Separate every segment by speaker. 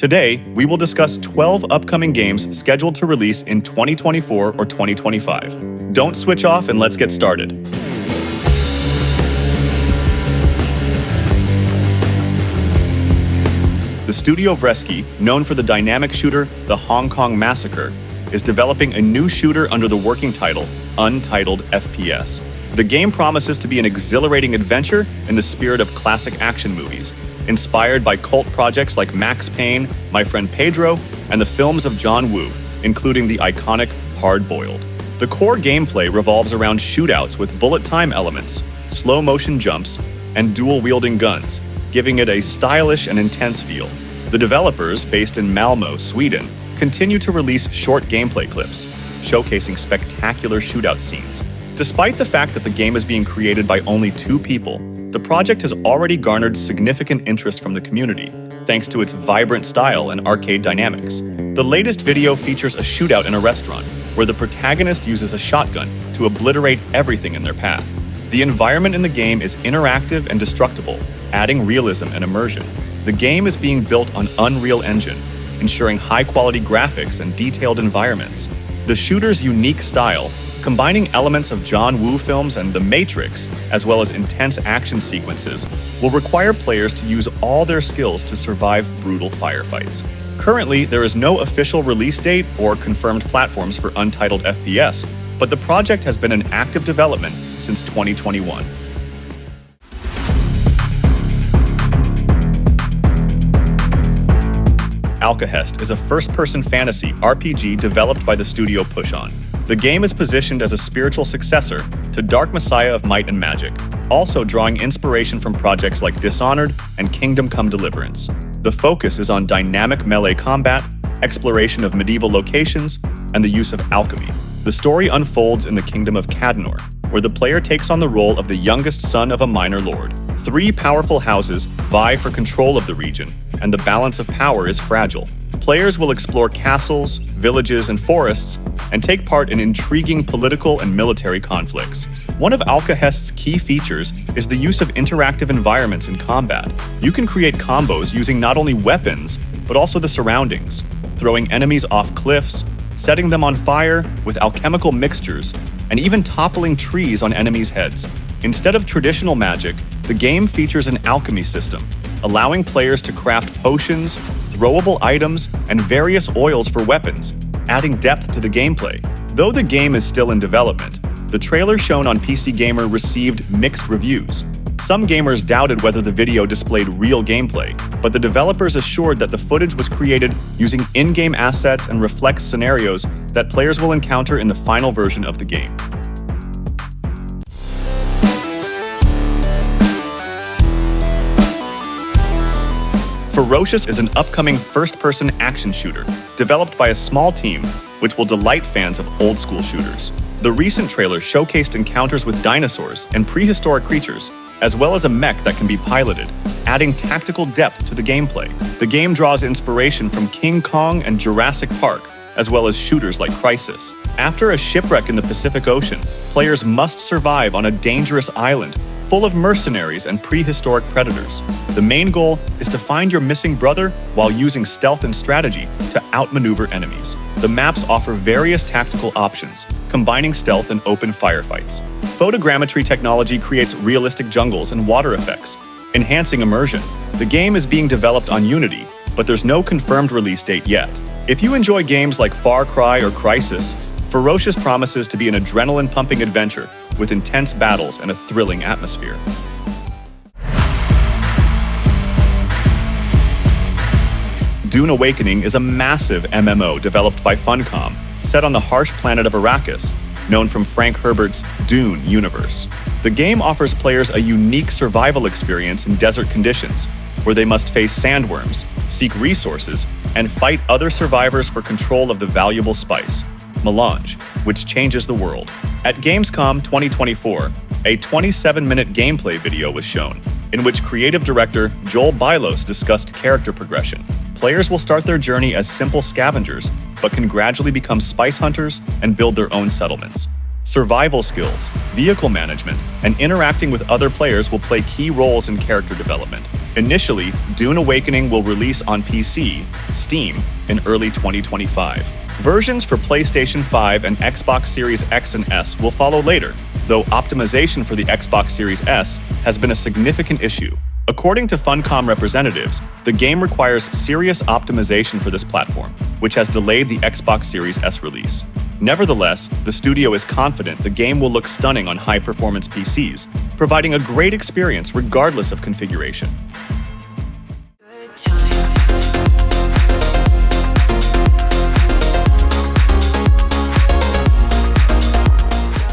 Speaker 1: Today, we will discuss 12 upcoming games scheduled to release in 2024 or 2025. Don't switch off and let's get started. The studio VRESKI, known for the dynamic shooter The Hong Kong Massacre, is developing a new shooter under the working title Untitled FPS. The game promises to be an exhilarating adventure in the spirit of classic action movies, inspired by cult projects like Max Payne, My Friend Pedro, and the films of John Woo, including the iconic Hard Boiled. The core gameplay revolves around shootouts with bullet time elements, slow-motion jumps, and dual-wielding guns, giving it a stylish and intense feel. The developers, based in Malmö, Sweden, continue to release short gameplay clips, showcasing spectacular shootout scenes. Despite the fact that the game is being created by only 2 people, the project has already garnered significant interest from the community, thanks to its vibrant style and arcade dynamics. The latest video features a shootout in a restaurant, where the protagonist uses a shotgun to obliterate everything in their path. The environment in the game is interactive and destructible, adding realism and immersion. The game is being built on Unreal Engine, ensuring high-quality graphics and detailed environments. The shooter's unique style, combining elements of John Woo films and The Matrix, as well as intense action sequences, will require players to use all their skills to survive brutal firefights. Currently, there is no official release date or confirmed platforms for Untitled FPS, but the project has been in active development since 2021. Alkahest is a first-person fantasy RPG developed by the studio Push-On. The game is positioned as a spiritual successor to Dark Messiah of Might and Magic, also drawing inspiration from projects like Dishonored and Kingdom Come Deliverance. The focus is on dynamic melee combat, exploration of medieval locations, and the use of alchemy. The story unfolds in the Kingdom of Cadnor, where the player takes on the role of the youngest son of a minor lord. 3 powerful houses vie for control of the region, and the balance of power is fragile. Players will explore castles, villages, and forests, and take part in intriguing political and military conflicts. One of Alkahest's key features is the use of interactive environments in combat. You can create combos using not only weapons, but also the surroundings, throwing enemies off cliffs, setting them on fire with alchemical mixtures, and even toppling trees on enemies' heads. Instead of traditional magic, the game features an alchemy system, allowing players to craft potions, throwable items, and various oils for weapons, adding depth to the gameplay. Though the game is still in development, the trailer shown on PC Gamer received mixed reviews. Some gamers doubted whether the video displayed real gameplay, but the developers assured that the footage was created using in-game assets and reflects scenarios that players will encounter in the final version of the game. Ferocious is an upcoming first-person action shooter, developed by a small team, which will delight fans of old-school shooters. The recent trailer showcased encounters with dinosaurs and prehistoric creatures, as well as a mech that can be piloted, adding tactical depth to the gameplay. The game draws inspiration from King Kong and Jurassic Park, as well as shooters like Crysis. After a shipwreck in the Pacific Ocean, players must survive on a dangerous island full of mercenaries and prehistoric predators. The main goal is to find your missing brother while using stealth and strategy to outmaneuver enemies. The maps offer various tactical options, combining stealth and open firefights. Photogrammetry technology creates realistic jungles and water effects, enhancing immersion. The game is being developed on Unity, but there's no confirmed release date yet. If you enjoy games like Far Cry or Crysis, Ferocious promises to be an adrenaline-pumping adventure with intense battles and a thrilling atmosphere. Dune Awakening is a massive MMO developed by Funcom, set on the harsh planet of Arrakis, known from Frank Herbert's Dune universe. The game offers players a unique survival experience in desert conditions, where they must face sandworms, seek resources, and fight other survivors for control of the valuable spice, melange, which changes the world. At Gamescom 2024, a 27-minute gameplay video was shown, in which creative director Joel Bylos discussed character progression. Players will start their journey as simple scavengers, but can gradually become spice hunters and build their own settlements. Survival skills, vehicle management, and interacting with other players will play key roles in character development. Initially, Dune Awakening will release on PC, Steam, in early 2025. Versions for PlayStation 5 and Xbox Series X and S will follow later, though optimization for the Xbox Series S has been a significant issue. According to Funcom representatives, the game requires serious optimization for this platform, which has delayed the Xbox Series S release. Nevertheless, the studio is confident the game will look stunning on high-performance PCs, providing a great experience regardless of configuration.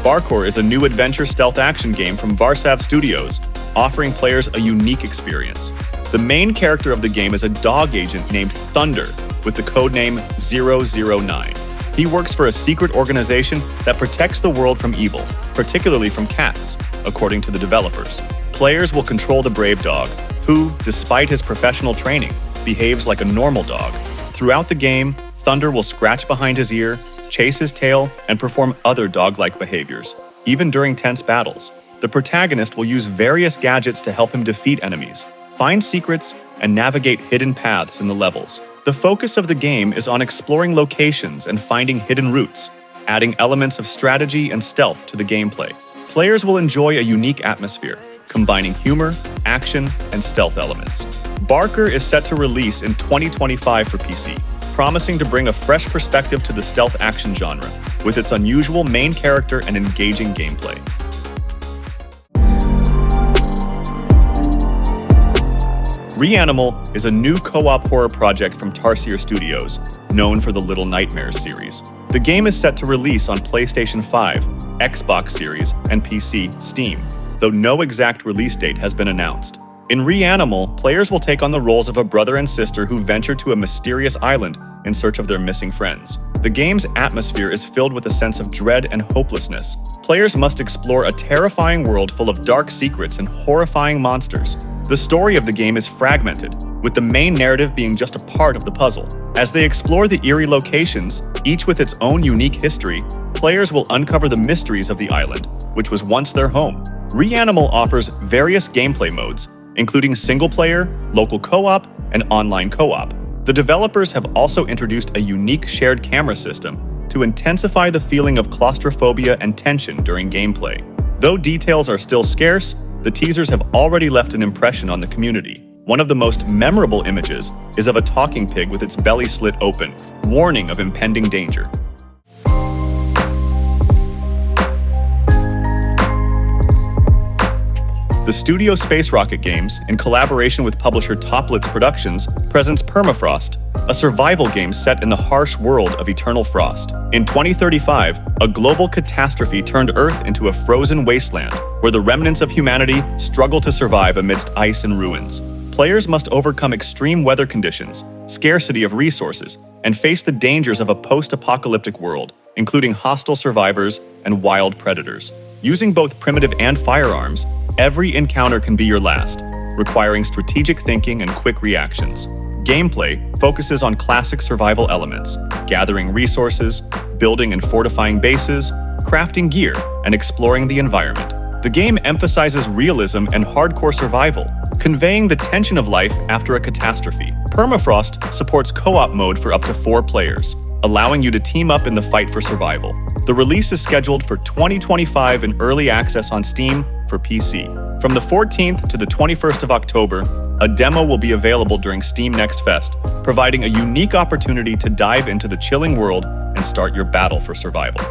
Speaker 1: Barkour is a new adventure stealth action game from VRESKI Studios, offering players a unique experience. The main character of the game is a dog agent named Thunder, with the codename 009. He works for a secret organization that protects the world from evil, particularly from cats, according to the developers. Players will control the brave dog, who, despite his professional training, behaves like a normal dog. Throughout the game, Thunder will scratch behind his ear, chase his tail, and perform other dog-like behaviors. Even during tense battles, the protagonist will use various gadgets to help him defeat enemies, find secrets, and navigate hidden paths in the levels. The focus of the game is on exploring locations and finding hidden routes, adding elements of strategy and stealth to the gameplay. Players will enjoy a unique atmosphere, combining humor, action, and stealth elements. Barkour is set to release in 2025 for PC, promising to bring a fresh perspective to the stealth action genre, with its unusual main character and engaging gameplay. Reanimal is a new co-op horror project from Tarsier Studios, known for the Little Nightmares series. The game is set to release on PlayStation 5, Xbox Series, and PC Steam, though no exact release date has been announced. In Reanimal, players will take on the roles of a brother and sister who venture to a mysterious island in search of their missing friends. The game's atmosphere is filled with a sense of dread and hopelessness. Players must explore a terrifying world full of dark secrets and horrifying monsters. The story of the game is fragmented, with the main narrative being just a part of the puzzle. As they explore the eerie locations, each with its own unique history, players will uncover the mysteries of the island, which was once their home. Reanimal offers various gameplay modes, including single-player, local co-op, and online co-op. The developers have also introduced a unique shared camera system to intensify the feeling of claustrophobia and tension during gameplay. Though details are still scarce, the teasers have already left an impression on the community. One of the most memorable images is of a talking pig with its belly slit open, warning of impending danger. The Studio Space Rocket Games, in collaboration with publisher Toplitz Productions, presents Permafrost, a survival game set in the harsh world of eternal frost. In 2035, a global catastrophe turned Earth into a frozen wasteland, where the remnants of humanity struggle to survive amidst ice and ruins. Players must overcome extreme weather conditions, scarcity of resources, and face the dangers of a post-apocalyptic world, including hostile survivors and wild predators. Using both primitive and firearms, every encounter can be your last, requiring strategic thinking and quick reactions. Gameplay focuses on classic survival elements, gathering resources, building and fortifying bases, crafting gear, and exploring the environment. The game emphasizes realism and hardcore survival, conveying the tension of life after a catastrophe. Permafrost supports co-op mode for up to 4 players, allowing you to team up in the fight for survival. The release is scheduled for 2025 in early access on Steam for PC. From the 14th to the 21st of October, a demo will be available during Steam Next Fest, providing a unique opportunity to dive into the chilling world and start your battle for survival.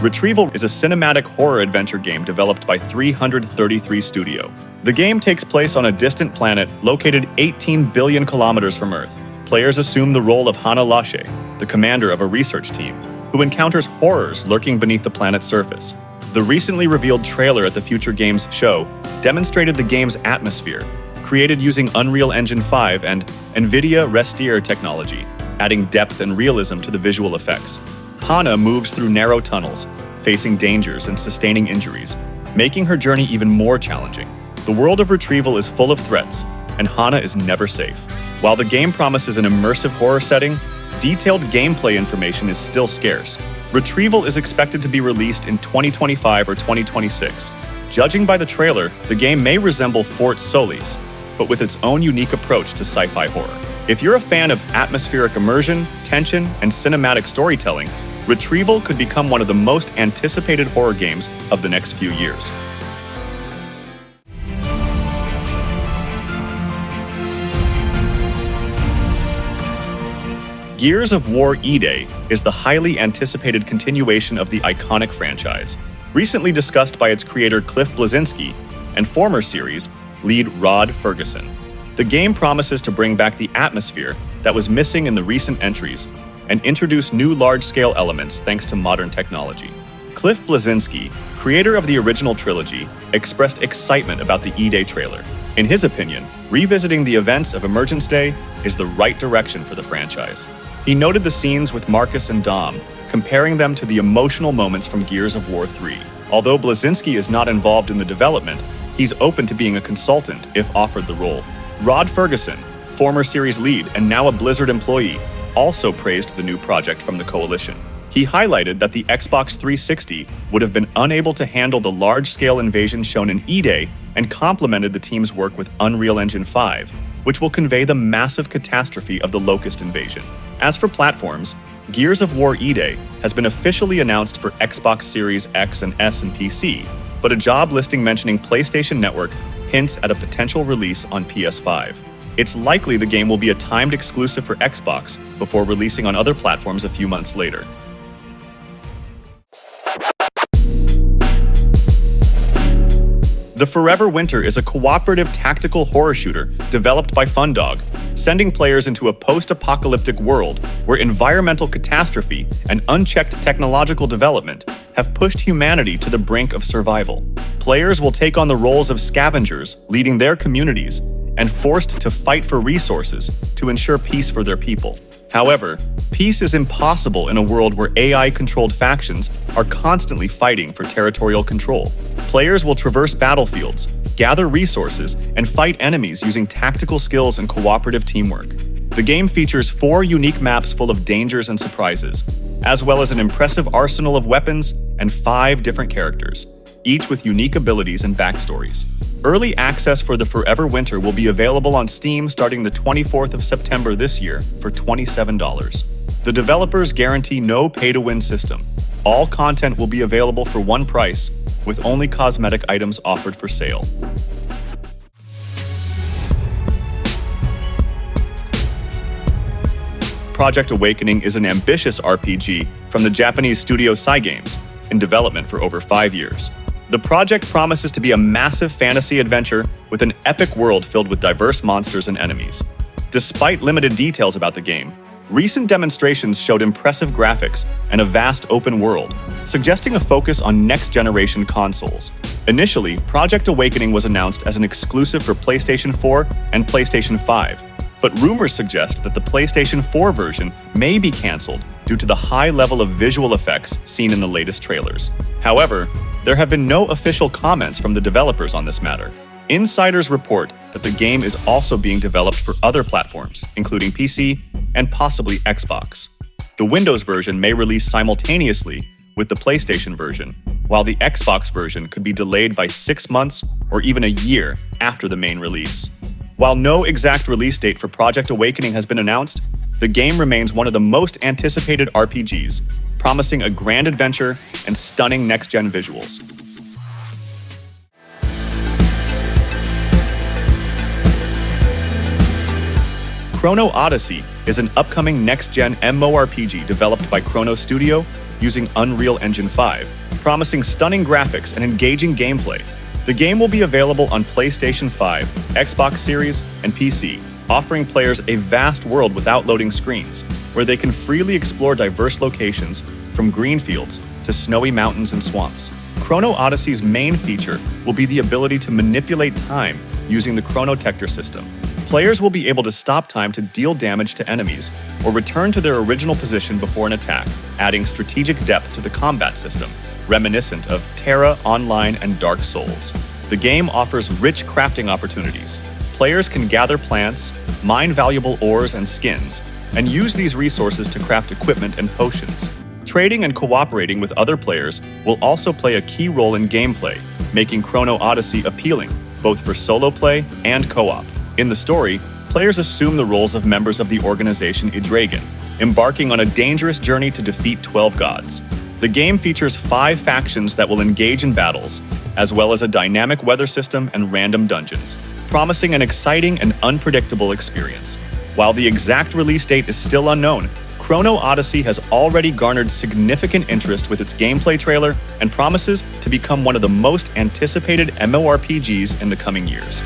Speaker 1: Retrieval is a cinematic horror adventure game developed by 333 Studio. The game takes place on a distant planet located 18 billion kilometers from Earth. Players assume the role of Hana Lashe, the commander of a research team, who encounters horrors lurking beneath the planet's surface. The recently revealed trailer at the Future Games show demonstrated the game's atmosphere, created using Unreal Engine 5 and NVIDIA Retrieval technology, adding depth and realism to the visual effects. Hana moves through narrow tunnels, facing dangers and sustaining injuries, making her journey even more challenging. The world of Retrieval is full of threats, and Hana is never safe. While the game promises an immersive horror setting, detailed gameplay information is still scarce. Retrieval is expected to be released in 2025 or 2026. Judging by the trailer, the game may resemble Fort Solis, but with its own unique approach to sci-fi horror. If you're a fan of atmospheric immersion, tension, and cinematic storytelling, Retrieval could become one of the most anticipated horror games of the next few years. Gears of War E-Day is the highly anticipated continuation of the iconic franchise, recently discussed by its creator Cliff Bleszinski and former series lead Rod Ferguson. The game promises to bring back the atmosphere that was missing in the recent entries and introduce new large-scale elements thanks to modern technology. Cliff Bleszinski, creator of the original trilogy, expressed excitement about the E-Day trailer. In his opinion, revisiting the events of Emergence Day is the right direction for the franchise. He noted the scenes with Marcus and Dom, comparing them to the emotional moments from Gears of War 3. Although Bleszinski is not involved in the development, he's open to being a consultant if offered the role. Rod Ferguson, former series lead and now a Blizzard employee, also praised the new project from the Coalition. He highlighted that the Xbox 360 would have been unable to handle the large-scale invasion shown in E-Day and complimented the team's work with Unreal Engine 5, which will convey the massive catastrophe of the Locust invasion. As for platforms, Gears of War E-Day has been officially announced for Xbox Series X and S and PC, but a job listing mentioning PlayStation Network hints at a potential release on PS5. It's likely the game will be a timed exclusive for Xbox before releasing on other platforms a few months later. The Forever Winter is a cooperative tactical horror shooter developed by Fundog, sending players into a post-apocalyptic world where environmental catastrophe and unchecked technological development have pushed humanity to the brink of survival. Players will take on the roles of scavengers, leading their communities, and forced to fight for resources to ensure peace for their people. However, peace is impossible in a world where AI-controlled factions are constantly fighting for territorial control. Players will traverse battlefields, gather resources, and fight enemies using tactical skills and cooperative teamwork. The game features 4 unique maps full of dangers and surprises, as well as an impressive arsenal of weapons and 5 different characters, each with unique abilities and backstories. Early access for the Forever Winter will be available on Steam starting the 24th of September this year for $27. The developers guarantee no pay-to-win system. All content will be available for one price, with only cosmetic items offered for sale. Project Awakening is an ambitious RPG from the Japanese studio Cygames, in development for over 5 years. The project promises to be a massive fantasy adventure with an epic world filled with diverse monsters and enemies. Despite limited details about the game, recent demonstrations showed impressive graphics and a vast open world, suggesting a focus on next-generation consoles. Initially, Project Awakening was announced as an exclusive for PlayStation 4 and PlayStation 5, but rumors suggest that the PlayStation 4 version may be cancelled due to the high level of visual effects seen in the latest trailers. However, there have been no official comments from the developers on this matter. Insiders report that the game is also being developed for other platforms, including PC and possibly Xbox. The Windows version may release simultaneously with the PlayStation version, while the Xbox version could be delayed by 6 months or even a year after the main release. While no exact release date for Project Awakening has been announced, the game remains one of the most anticipated RPGs, promising a grand adventure and stunning next-gen visuals. Chrono Odyssey is an upcoming next-gen MMORPG developed by Chrono Studio using Unreal Engine 5, promising stunning graphics and engaging gameplay. The game will be available on PlayStation 5, Xbox Series, and PC, offering players a vast world without loading screens, where they can freely explore diverse locations from green fields to snowy mountains and swamps. Chrono Odyssey's main feature will be the ability to manipulate time using the Chronotector system. Players will be able to stop time to deal damage to enemies or return to their original position before an attack, adding strategic depth to the combat system, reminiscent of Terra Online and Dark Souls. The game offers rich crafting opportunities, players can gather plants, mine valuable ores and skins, and use these resources to craft equipment and potions. Trading and cooperating with other players will also play a key role in gameplay, making Chrono Odyssey appealing, both for solo play and co-op. In the story, players assume the roles of members of the organization Idragon, embarking on a dangerous journey to defeat 12 gods. The game features 5 factions that will engage in battles, as well as a dynamic weather system and random dungeons, promising an exciting and unpredictable experience. While the exact release date is still unknown, Chrono Odyssey has already garnered significant interest with its gameplay trailer and promises to become one of the most anticipated MMORPGs in the coming years.